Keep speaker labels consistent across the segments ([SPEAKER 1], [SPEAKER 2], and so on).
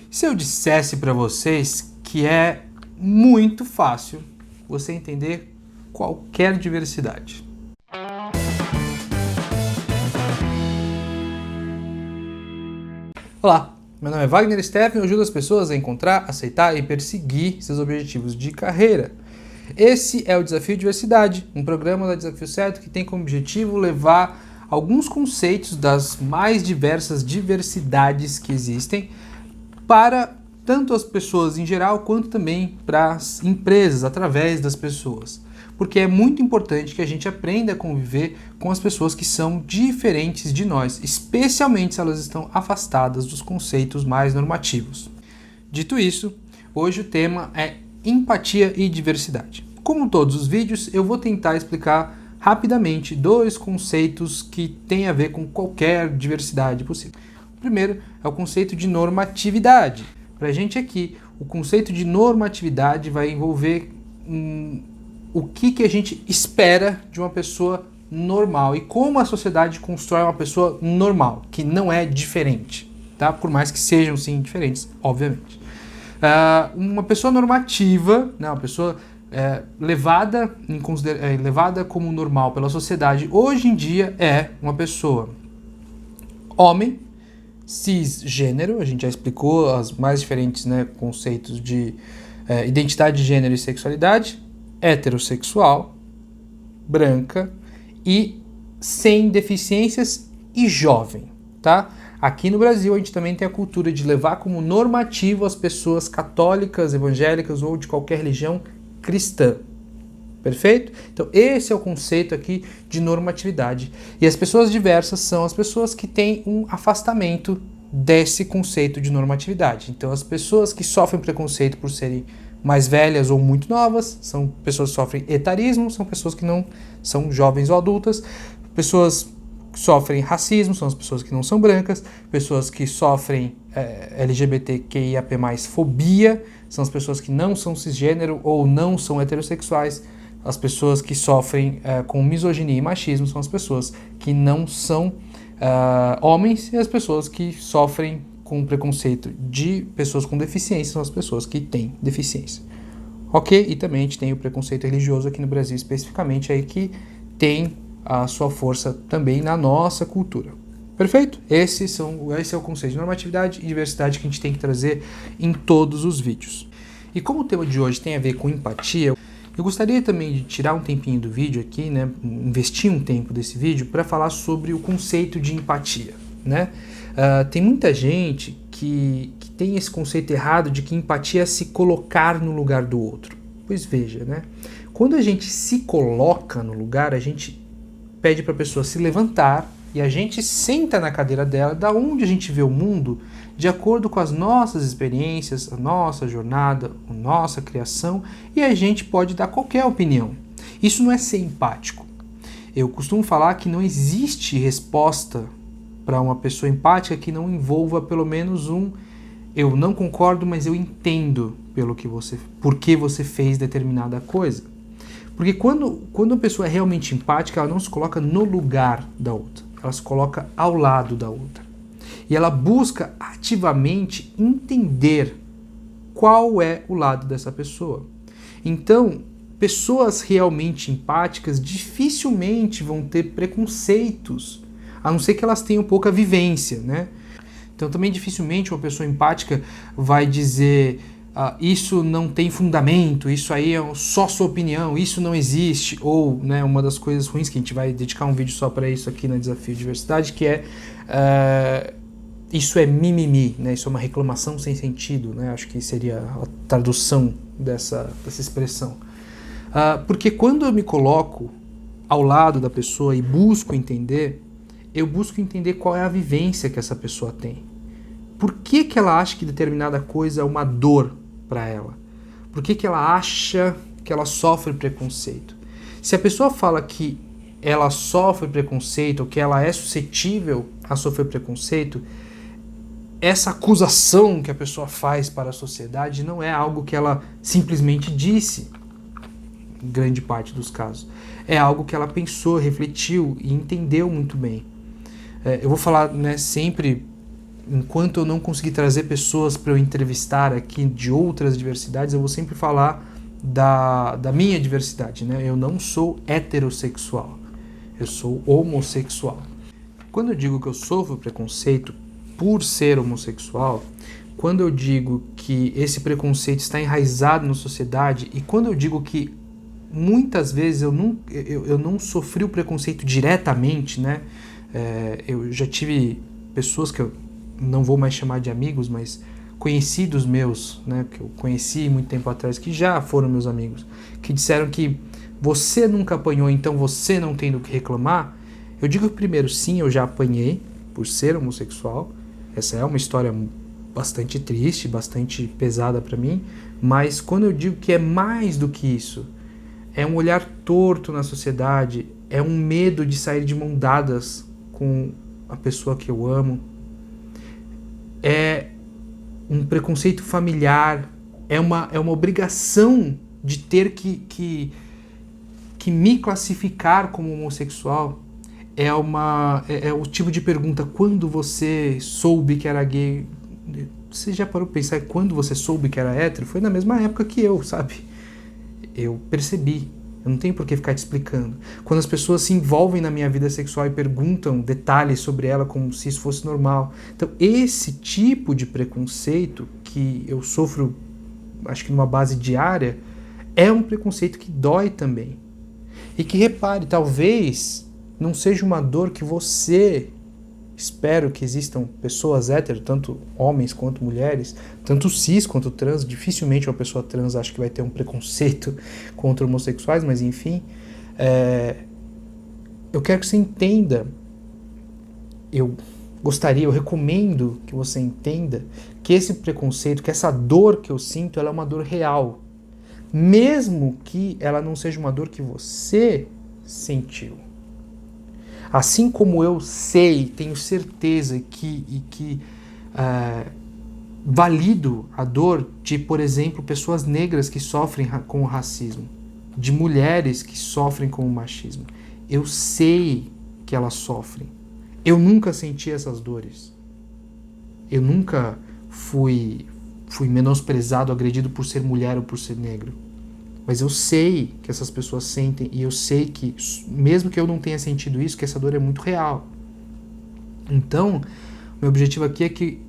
[SPEAKER 1] Se eu dissesse para vocês que é muito fácil você entender qualquer diversidade? Olá, meu nome é Wagner Steffen e eu ajudo as pessoas a encontrar, aceitar e perseguir seus objetivos de carreira. Esse é o Desafio Diversidade, um programa da Desafio Certo que tem como objetivo levar alguns conceitos das mais diversas diversidades que existem para tanto as pessoas em geral quanto também para as empresas, através das pessoas. Porque é muito importante que a gente aprenda a conviver com as pessoas que são diferentes de nós, especialmente se elas estão afastadas dos conceitos mais normativos. Dito isso, hoje o tema é empatia e diversidade. Como todos os vídeos, eu vou tentar explicar rapidamente dois conceitos que têm a ver com qualquer diversidade possível. O primeiro é o conceito de normatividade. Para a gente aqui, o conceito de normatividade vai envolver o que a gente espera de uma pessoa normal e como a sociedade constrói uma pessoa normal, que não é diferente, tá? Por mais que sejam sim diferentes, obviamente. Uma pessoa normativa, né, uma pessoa levada como normal pela sociedade, hoje em dia é uma pessoa homem, cisgênero, a gente já explicou os mais diferentes, né, conceitos de identidade de gênero e sexualidade, heterossexual, branca e sem deficiências e jovem, tá? Aqui no Brasil a gente também tem a cultura de levar como normativo as pessoas católicas, evangélicas ou de qualquer religião cristã. Perfeito? Então esse é o conceito aqui de normatividade. E as pessoas diversas são as pessoas que têm um afastamento desse conceito de normatividade. Então as pessoas que sofrem preconceito por serem mais velhas ou muito novas são pessoas que sofrem etarismo, são pessoas que não são jovens ou adultas. Pessoas que sofrem racismo são as pessoas que não são brancas. Pessoas que sofrem LGBTQIAP+, fobia são as pessoas que não são cisgênero ou não são heterossexuais. As pessoas que sofrem com misoginia e machismo são as pessoas que não são homens, e as pessoas que sofrem com preconceito de pessoas com deficiência são as pessoas que têm deficiência. Ok? E também a gente tem o preconceito religioso aqui no Brasil especificamente, aí que tem a sua força também na nossa cultura. Perfeito? Esse é o conceito de normatividade e diversidade que a gente tem que trazer em todos os vídeos. E como o tema de hoje tem a ver com empatia, eu gostaria também de tirar um tempinho do vídeo aqui, né, investir um tempo desse vídeo para falar sobre o conceito de empatia, né? Tem muita gente que tem esse conceito errado de que empatia é se colocar no lugar do outro. Pois veja, né? Quando a gente se coloca no lugar, a gente pede para a pessoa se levantar e a gente senta na cadeira dela, da onde a gente vê o mundo, de acordo com as nossas experiências, a nossa jornada, a nossa criação, e a gente pode dar qualquer opinião. Isso não é ser empático. Eu costumo falar que não existe resposta para uma pessoa empática que não envolva pelo menos eu não concordo, mas eu entendo por que você fez determinada coisa. Porque quando a pessoa é realmente empática, ela não se coloca no lugar da outra, ela se coloca ao lado da outra. E ela busca ativamente entender qual é o lado dessa pessoa. Então, pessoas realmente empáticas dificilmente vão ter preconceitos, a não ser que elas tenham pouca vivência, né? Então também dificilmente uma pessoa empática vai dizer isso não tem fundamento, isso aí é só sua opinião, isso não existe, ou, né, uma das coisas ruins que a gente vai dedicar um vídeo só para isso aqui na Desafio Diversidade, que é isso é mimimi, né? Isso é uma reclamação sem sentido, né? Acho que seria a tradução dessa expressão. Porque quando eu me coloco ao lado da pessoa e busco entender, eu busco entender qual é a vivência que essa pessoa tem. Por que ela acha que determinada coisa é uma dor para ela? Por que ela acha que ela sofre preconceito? Se a pessoa fala que ela sofre preconceito, ou que ela é suscetível a sofrer preconceito, essa acusação que a pessoa faz para a sociedade não é algo que ela simplesmente disse, em grande parte dos casos. É algo que ela pensou, refletiu e entendeu muito bem. Eu vou falar, né, sempre enquanto eu não conseguir trazer pessoas para eu entrevistar aqui de outras diversidades, eu vou sempre falar da minha diversidade, né? Eu não sou heterossexual, eu sou homossexual. Quando eu digo que eu sofro preconceito por ser homossexual, quando eu digo que esse preconceito está enraizado na sociedade, e quando eu digo que muitas vezes eu não sofri o preconceito diretamente, né? Eu já tive pessoas que eu não vou mais chamar de amigos, mas conhecidos meus, né, que eu conheci muito tempo atrás, que já foram meus amigos, que disseram que você nunca apanhou, então você não tem do que reclamar. Eu digo que primeiro, sim, eu já apanhei por ser homossexual. Essa é uma história bastante triste, bastante pesada para mim, mas quando eu digo que é mais do que isso, é um olhar torto na sociedade, é um medo de sair de mão dadas com a pessoa que eu amo, é um preconceito familiar, é uma obrigação de ter que me classificar como homossexual. É o tipo de pergunta: quando você soube que era gay? Você já parou pra pensar quando você soube que era hétero? Foi na mesma época que eu, sabe? Eu percebi. Eu não tenho por que ficar te explicando. Quando as pessoas se envolvem na minha vida sexual e perguntam detalhes sobre ela como se isso fosse normal. Então, esse tipo de preconceito que eu sofro, acho que numa base diária, é um preconceito que dói também. E que, repare, talvez não seja uma dor que você... Espero que existam pessoas héteros, tanto homens quanto mulheres, tanto cis quanto trans. Dificilmente uma pessoa trans acha que vai ter um preconceito contra homossexuais, mas enfim. Eu quero que você entenda, eu recomendo que você entenda que esse preconceito, que essa dor que eu sinto, ela é uma dor real. Mesmo que ela não seja uma dor que você sentiu. Assim como eu sei, tenho certeza que valido a dor de, por exemplo, pessoas negras que sofrem com o racismo, de mulheres que sofrem com o machismo. Eu sei que elas sofrem. Eu nunca senti essas dores. Eu nunca fui menosprezado, agredido por ser mulher ou por ser negro. Mas eu sei que essas pessoas sentem, e eu sei que, mesmo que eu não tenha sentido isso, que essa dor é muito real. Então, meu objetivo aqui é que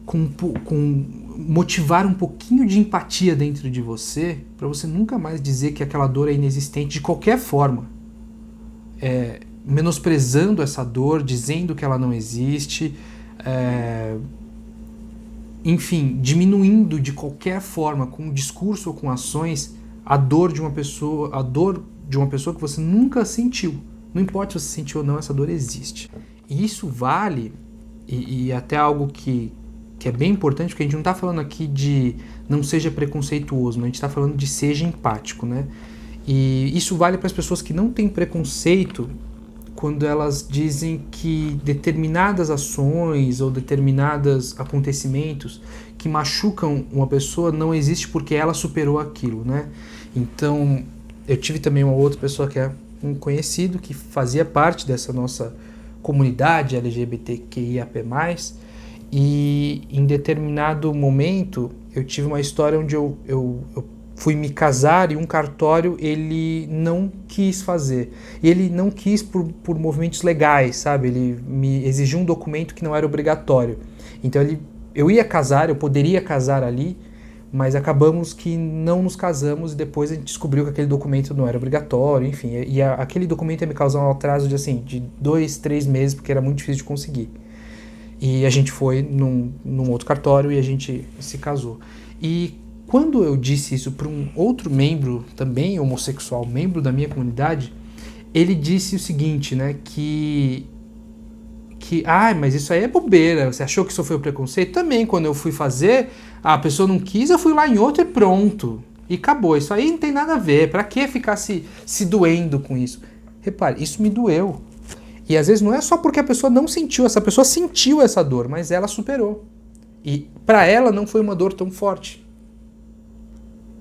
[SPEAKER 1] com motivar um pouquinho de empatia dentro de você, para você nunca mais dizer que aquela dor é inexistente de qualquer forma. Menosprezando essa dor, dizendo que ela não existe, enfim, diminuindo de qualquer forma, com discurso ou com ações, a dor de uma pessoa que você nunca sentiu. Não importa se você sentiu ou não, essa dor existe. E isso vale, e até algo que é bem importante, porque a gente não está falando aqui de não seja preconceituoso, mas a gente está falando de seja empático, né? E isso vale para as pessoas que não têm preconceito quando elas dizem que determinadas ações ou determinados acontecimentos que machucam uma pessoa não existe porque ela superou aquilo, né? Então, eu tive também uma outra pessoa que é um conhecido que fazia parte dessa nossa comunidade LGBTQIAP+, e em determinado momento eu tive uma história onde eu fui me casar e um cartório ele não quis fazer. E ele não quis por movimentos legais, sabe? Ele me exigiu um documento que não era obrigatório. Então eu ia casar, eu poderia casar ali, mas acabamos que não nos casamos e depois a gente descobriu que aquele documento não era obrigatório, enfim. Aquele documento ia me causar um atraso de 2, 3 meses, porque era muito difícil de conseguir. E a gente foi num outro cartório e a gente se casou. E quando eu disse isso para um outro membro, também homossexual, membro da minha comunidade, ele disse o seguinte, né, mas isso aí é bobeira, você achou que isso foi o preconceito? Também, quando eu fui fazer, a pessoa não quis, eu fui lá em outro e pronto. E acabou, isso aí não tem nada a ver, pra que ficar se doendo com isso? Repare, isso me doeu. E às vezes não é só porque a pessoa não sentiu, essa pessoa sentiu essa dor, mas ela superou. E pra ela não foi uma dor tão forte.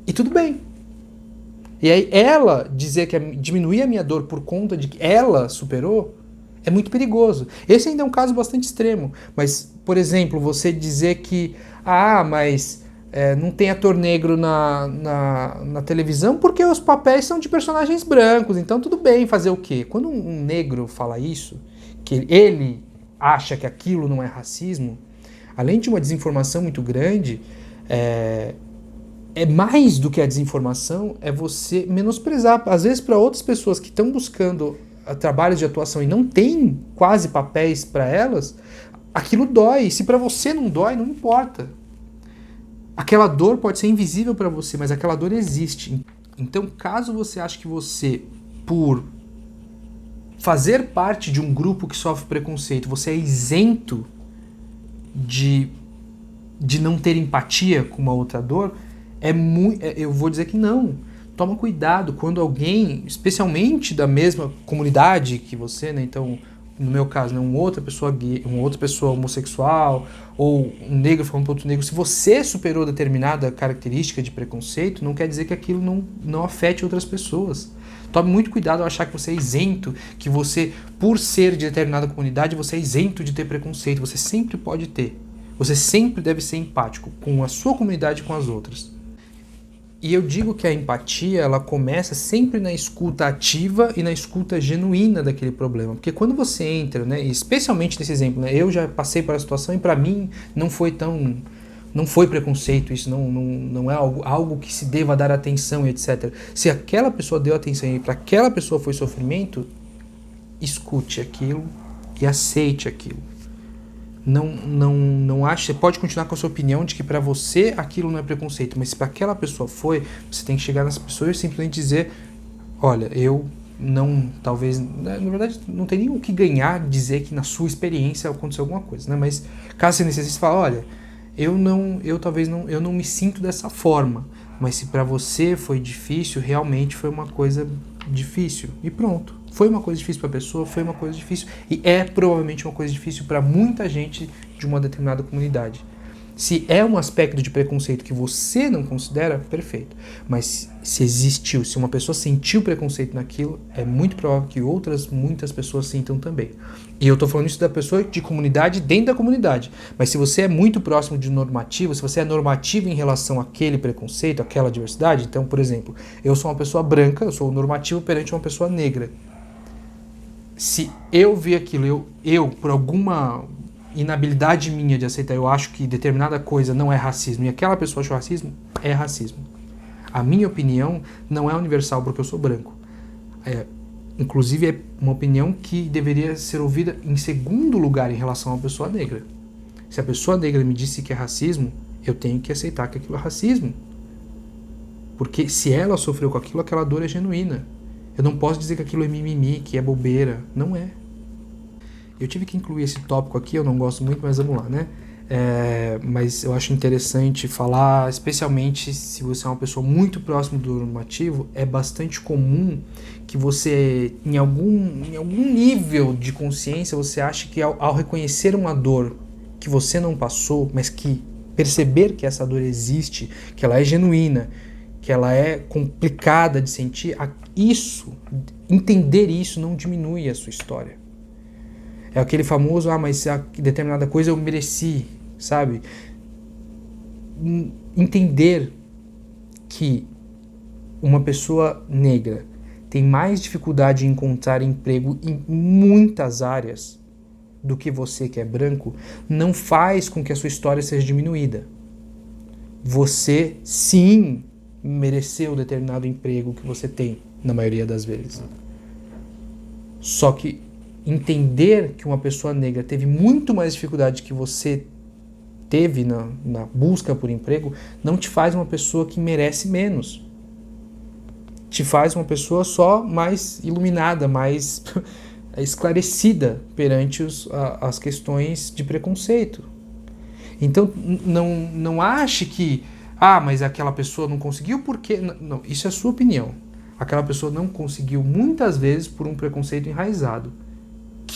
[SPEAKER 1] E tudo bem. E aí ela dizer que diminuir a minha dor por conta de que ela superou, É muito perigoso. Esse ainda é um caso bastante extremo. Mas, por exemplo, você dizer que mas não tem ator negro na televisão porque os papéis são de personagens brancos, então tudo bem, fazer o quê? Quando um negro fala isso, que ele acha que aquilo não é racismo, além de uma desinformação muito grande, é mais do que a desinformação, é você menosprezar, às vezes para outras pessoas que estão buscando trabalhos de atuação e não tem quase papéis para elas, aquilo dói. Se para você não dói, não importa. Aquela dor pode ser invisível para você, mas aquela dor existe. Então, caso você ache que você, por fazer parte de um grupo que sofre preconceito, você é isento de não ter empatia com uma outra dor, eu vou dizer que não. Toma cuidado quando alguém, especialmente da mesma comunidade que você, né? Então, no meu caso, né, uma outra pessoa gay, uma outra pessoa homossexual, ou um negro falando para outro negro, se você superou determinada característica de preconceito, não quer dizer que aquilo não afete outras pessoas. Tome muito cuidado ao achar que você é isento, que você, por ser de determinada comunidade, você é isento de ter preconceito. Você sempre pode ter. Você sempre deve ser empático com a sua comunidade e com as outras. E eu digo que a empatia, ela começa sempre na escuta ativa e na escuta genuína daquele problema. Porque quando você entra, né, especialmente nesse exemplo, né, eu já passei por a situação e para mim não foi preconceito, isso não é algo que se deva dar atenção e etc. Se aquela pessoa deu atenção e para aquela pessoa foi sofrimento, escute aquilo e aceite aquilo. Não ache, você pode continuar com a sua opinião de que para você aquilo não é preconceito, mas se para aquela pessoa foi, você tem que chegar nessa pessoa e simplesmente dizer, olha, eu não, talvez, na verdade não tem nem o que ganhar dizer que na sua experiência aconteceu alguma coisa, né? Mas caso você necessite, você fala, olha, eu não me sinto dessa forma, mas se para você foi difícil, realmente foi uma coisa difícil e pronto. Foi uma coisa difícil para a pessoa, foi uma coisa difícil e é provavelmente uma coisa difícil para muita gente de uma determinada comunidade. Se é um aspecto de preconceito que você não considera, perfeito. Mas se existiu, se uma pessoa sentiu preconceito naquilo, é muito provável que muitas pessoas sintam também. E eu estou falando isso da pessoa de comunidade dentro da comunidade. Mas se você é muito próximo de normativo, se você é normativo em relação àquele preconceito, àquela diversidade, então, por exemplo, eu sou uma pessoa branca, eu sou normativo perante uma pessoa negra. Se eu vi aquilo, eu por alguma inabilidade minha de aceitar, eu acho que determinada coisa não é racismo e aquela pessoa achou racismo, é racismo. A minha opinião não é universal porque eu sou branco. Inclusive é uma opinião que deveria ser ouvida em segundo lugar em relação a uma pessoa negra. Se a pessoa negra me disse que é racismo, eu tenho que aceitar que aquilo é racismo. Porque se ela sofreu com aquilo, aquela dor é genuína. Eu não posso dizer que aquilo é mimimi, que é bobeira. Não é. Eu tive que incluir esse tópico aqui, eu não gosto muito, mas vamos lá, né? Mas eu acho interessante falar, especialmente se você é uma pessoa muito próxima do normativo, é bastante comum que você, em algum nível de consciência, você ache que ao reconhecer uma dor que você não passou, mas que perceber que essa dor existe, que ela é genuína, que ela é complicada de sentir, entender isso não diminui a sua história. É aquele famoso, mas determinada coisa eu mereci, sabe? Entender que uma pessoa negra tem mais dificuldade em encontrar emprego em muitas áreas do que você que é branco, não faz com que a sua história seja diminuída. Você, sim, mereceu determinado emprego que você tem, na maioria das vezes. Só que entender que uma pessoa negra teve muito mais dificuldade que você teve na busca por emprego não te faz uma pessoa que merece menos. Te faz uma pessoa só mais iluminada, mais esclarecida perante as questões de preconceito. Então, não ache que mas aquela pessoa não conseguiu porque... Não, isso é a sua opinião. Aquela pessoa não conseguiu muitas vezes por um preconceito enraizado,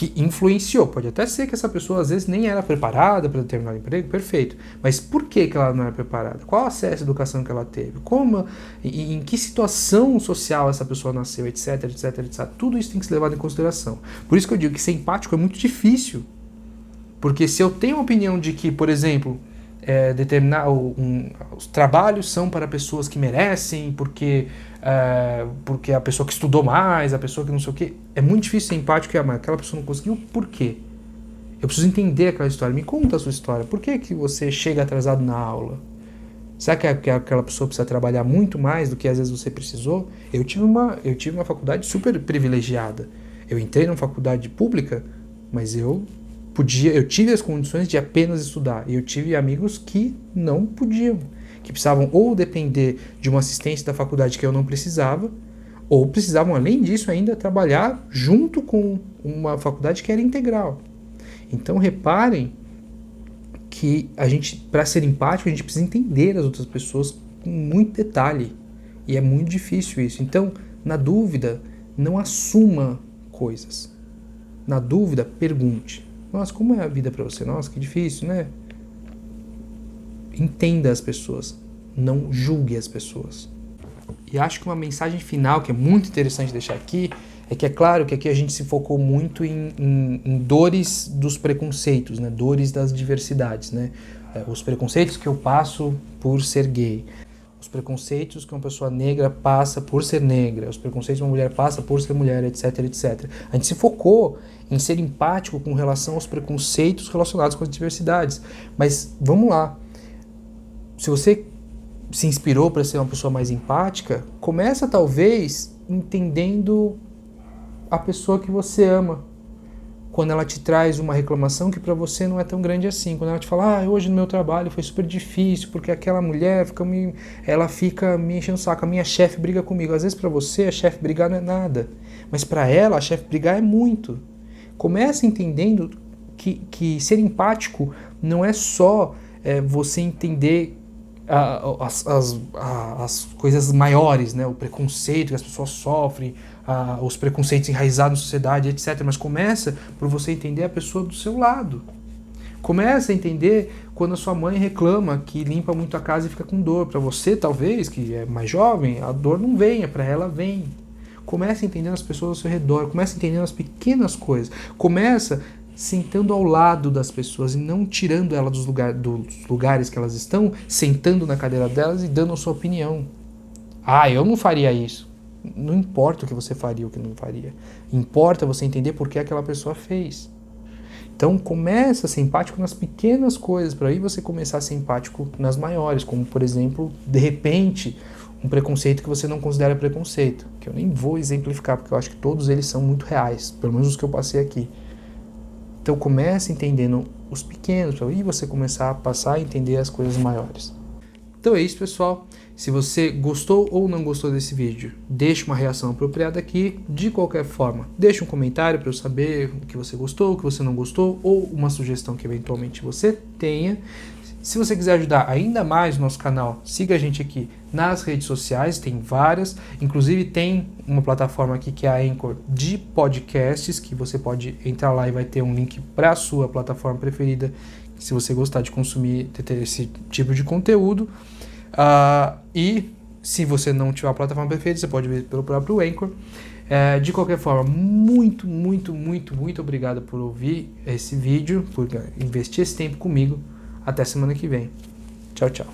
[SPEAKER 1] que influenciou. Pode até ser que essa pessoa às vezes nem era preparada para determinado emprego, perfeito. Mas por que ela não era preparada? Qual acesso à educação que ela teve? Como, em que situação social essa pessoa nasceu, etc, etc, etc. Tudo isso tem que ser levado em consideração. Por isso que eu digo que ser empático é muito difícil. Porque se eu tenho a opinião de que, por exemplo, os trabalhos são para pessoas que merecem, porque a pessoa que estudou mais, a pessoa que não sei o quê, é muito difícil ser empático e amar. Aquela pessoa não conseguiu, por quê? Eu preciso entender aquela história. Me conta a sua história. Por que você chega atrasado na aula? Será que aquela pessoa precisa trabalhar muito mais do que às vezes você precisou? Eu tive uma faculdade super privilegiada. Eu entrei numa faculdade pública, mas eu tive as condições de apenas estudar. E eu tive amigos que não podiam, que precisavam ou depender de uma assistência da faculdade que eu não precisava, ou precisavam, além disso, ainda trabalhar junto com uma faculdade que era integral. Então, reparem que para ser empático, a gente precisa entender as outras pessoas com muito detalhe. E é muito difícil isso. Então, na dúvida, não assuma coisas. Na dúvida, pergunte. Nossa, como é a vida para você? Nossa, que difícil, né? Entenda as pessoas, não julgue as pessoas. E acho que uma mensagem final que é muito interessante deixar aqui é que é claro que aqui a gente se focou muito em dores dos preconceitos, né? Dores das diversidades, né? Os preconceitos que eu passo por ser gay, os preconceitos que uma pessoa negra passa por ser negra, os preconceitos que uma mulher passa por ser mulher, etc, etc. A gente se focou em ser empático com relação aos preconceitos relacionados com as diversidades. Mas vamos lá. Se você se inspirou para ser uma pessoa mais empática, começa talvez entendendo a pessoa que você ama. Quando ela te traz uma reclamação que para você não é tão grande assim. Quando ela te fala, hoje no meu trabalho foi super difícil, porque aquela mulher fica me enchendo o saco, a minha chefe briga comigo. Às vezes para você a chefe brigar não é nada, mas para ela a chefe brigar é muito. Comece entendendo que ser empático não é só você entender as coisas maiores, né? O preconceito que as pessoas sofrem, os preconceitos enraizados na sociedade, etc. Mas começa por você entender a pessoa do seu lado. Começa a entender quando a sua mãe reclama que limpa muito a casa e fica com dor. Para você, talvez, que é mais jovem, a dor não venha, para ela vem. Começa entendendo as pessoas ao seu redor, começa entendendo as pequenas coisas. Começa sentando ao lado das pessoas e não tirando elas dos lugares que elas estão, sentando na cadeira delas e dando a sua opinião. Eu não faria isso. Não importa o que você faria ou o que não faria. Importa você entender por que aquela pessoa fez. Então começa a ser empático nas pequenas coisas, para aí você começar a ser empático nas maiores, como por exemplo, de repente, um preconceito que você não considera preconceito, que eu nem vou exemplificar, porque eu acho que todos eles são muito reais, pelo menos os que eu passei aqui. Então comece entendendo os pequenos, para aí você começar a passar a entender as coisas maiores. Então é isso, pessoal. Se você gostou ou não gostou desse vídeo, deixe uma reação apropriada aqui. De qualquer forma, deixe um comentário para eu saber o que você gostou, o que você não gostou, ou uma sugestão que eventualmente você tenha. Se você quiser ajudar ainda mais o nosso canal, siga a gente aqui nas redes sociais, tem várias. Inclusive tem uma plataforma aqui que é a Anchor de podcasts, que você pode entrar lá e vai ter um link para a sua plataforma preferida, se você gostar de consumir, ter esse tipo de conteúdo. E se você não tiver a plataforma preferida, você pode ver pelo próprio Anchor. De qualquer forma, muito, muito, muito, muito obrigado por ouvir esse vídeo, por investir esse tempo comigo. Até semana que vem. Tchau, tchau.